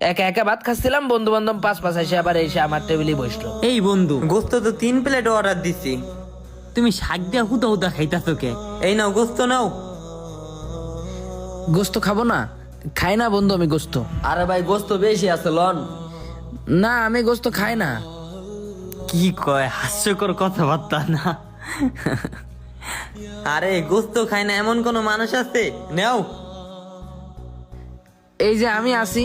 একা একা ভাত খাচ্ছিলাম, বন্ধু বান্ধব পাঁচ পাঁচ এসে আবার এসে আমার টেবিলে বসলো। এই বন্ধু, গোস্ত তো 3 প্লেট অর্ডার দিছি। তুমি শাক দিয়া হুদা হুদা খাইতাছো কে? এই নাও গোস্ত নাও। গোস্ত খাবো না? খাই না বন্ধু আমি গোস্ত। আরে ভাই গোস্ত বেশি আছে লন। না আমি গোস্ত খাই না। কি কয়, হাস্যকর কথাবার্তা না? আরে গোস্ত খায় না এমন কোন মানুষ আছে? নাও। এই যে আমি আছি,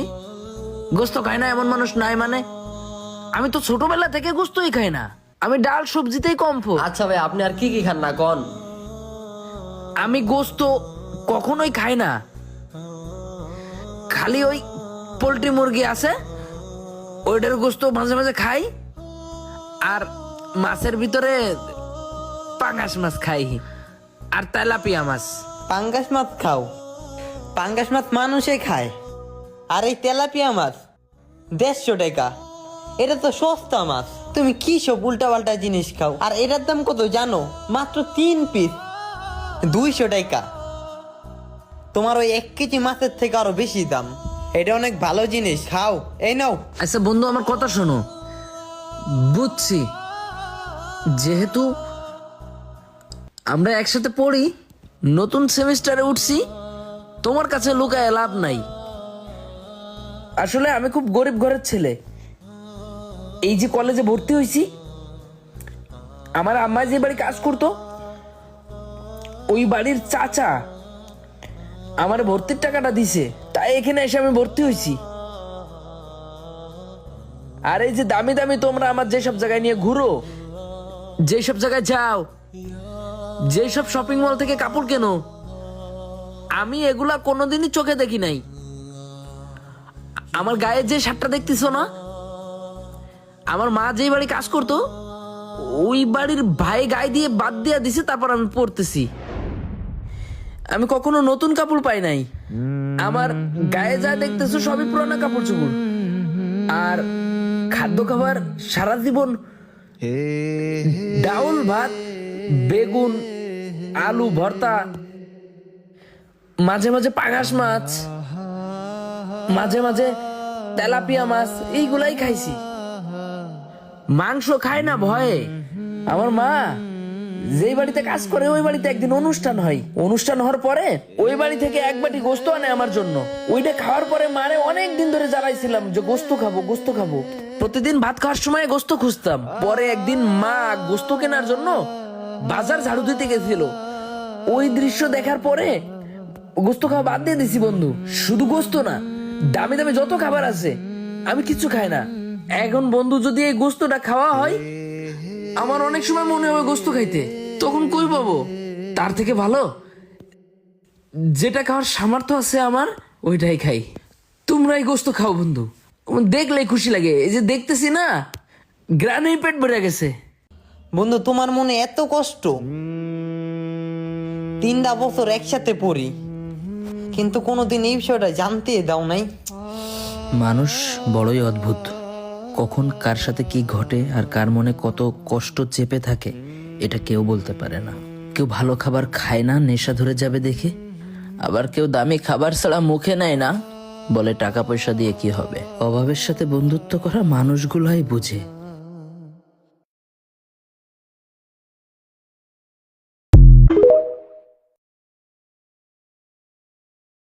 গোস্ত খাই না এমন মানুষ নাই মানে? আমি তো ছোটবেলা থেকে গোস্তই খাই না, আমি ডাল সবজিতেই কমফোর্ট। আচ্ছা ভাই আপনি আর কি কি খান না কন? আমি গোস্ত কখনোই খাই না, খালি ওই পোল্ট্রি মুরগি আছে ওইটার গোস্ত মাঝে মাঝে খাই, আর মাছের ভিতরে পাঙ্গাস মাছ খাই আর তেলাপিয়া মাছ। পাঙ্গাস মাছ খাও? পাঙ্গাস মাছ মানুষে খায়, আর এই তেলাপিয়া মাছ 150 টাকা। এটা তো সস্তা মাছ, তুমি কি সব উল্টা পাল্টা জিনিস খাও। আর এটার দাম কত জানো? মাত্র 3 পিস 200 টাকা। তোমার ওই 1 কেজি মাছের থেকে আরো বেশি দাম। এটা অনেক ভালো জিনিস, খাও। এই নাও। আচ্ছা বন্ধু আমার কথা শোনো, বুঝছি যেহেতু আমরা একসাথে পড়ি, নতুন সেমিস্টারে উঠছি, তোমার কাছে লুকায় লাভ নাই। আসলে আমি খুব গরিব ঘরের ছেলে। এই যে কলেজে ভর্তি হয়েছি, আমার আম্মা যে বাড়ি কাজ করতো ওই বাড়ির চাচা আমার ভর্তির টাকাটা দিছে, তাই এখানে এসে আমি ভর্তি হয়েছি। আর এই যে দামি দামি তোমরা আমার যেসব জায়গায় নিয়ে ঘুরো, যেসব জায়গায় যাও, যেসব শপিং মল থেকে কাপড় কেনো, আমি এগুলা কোনোদিনই চোখে দেখি নাই। আমার গায়ে যে শার্টটা দেখতেছো না, আমার মা যেই বাড়ি কাজ করতো ওই বাড়ির ভাই গায়ে দিয়ে বাদ দিয়া দিছে, তারপর আমি পরতেছি। আমি কখনো নতুন কাপড় পাই নাই। আমার গায়ে যা দেখতেছো সবই পুরানো কাপড় চোপড়। আর খাদ্য খাবার সারা জীবন ডাউল ভাত, বেগুন আলু ভর্তা, মাঝে মাঝে পাঙাশ মাছ, মাঝে মাঝে তেলাপিয়া মাছ, এইগুলাই খাইছি। মাংস খায় না ভয়ে। আমার মা যেই বাড়িতে কাজ করে ওই বাড়িতে একদিন অনুষ্ঠান হয়, অনুষ্ঠান হওয়ার পরে ওই বাড়ি থেকে এক বাটি গোস্ত আনে আমার জন্য। ওইটা খাওয়ার পরে মারে অনেক দিন ধরে জ্বালাইছিলাম যে গোস্ত খাবো গোস্ত খাবো। প্রতিদিন ভাত খাওয়ার সময় গোস্ত খুঁজতাম। পরে একদিন মা গোস্ত কেনার জন্য বাজার ঝাড়ু দিতে গেছিল, ওই দৃশ্য দেখার পরে গোস্ত খাওয়া বাদ দিয়ে দিছি বন্ধু। শুধু গোস্ত না, দামি দামি যত খাবার আছে আমি কিছু খাই না। এখন বন্ধু যদি এই গোস্তটা খাওয়া হয়, আমার অনেক সময় মনে হবে গোস্ত খাইতে, তখন কই পাবো? তার থেকে ভালো যেটা খাওয়ার সামর্থ্য আছে আমার ওইটাই খাই। তোমরাই গোস্ত খাও বন্ধু, দেখলেই খুশি লাগে। এই যে দেখতেছি না, গ্রানেই পেট ভরে গেছে। বন্ধু তোমার মনে এত কষ্ট, 3টা বছর একসাথে পড়ি, কিন্তু কোনোদিন এই বিষয়টা জানতে দাও নাই। মানুষ বড়ই অদ্ভুত, কখন কার সাথে কি ঘটে আর কার মনে কত কষ্ট চেপে থাকে এটা কেউ বলতে পারে না। কেউ ভালো খাবার খায় না নেশা ধরে যাবে দেখে, আবার কেউ দামি খাবার ছাড়া মুখে নেয় না, বলে টাকা পয়সা দিয়ে কি হবে। অভাবের সাথে বন্ধুত্ব করা মানুষগুলাই বুঝে।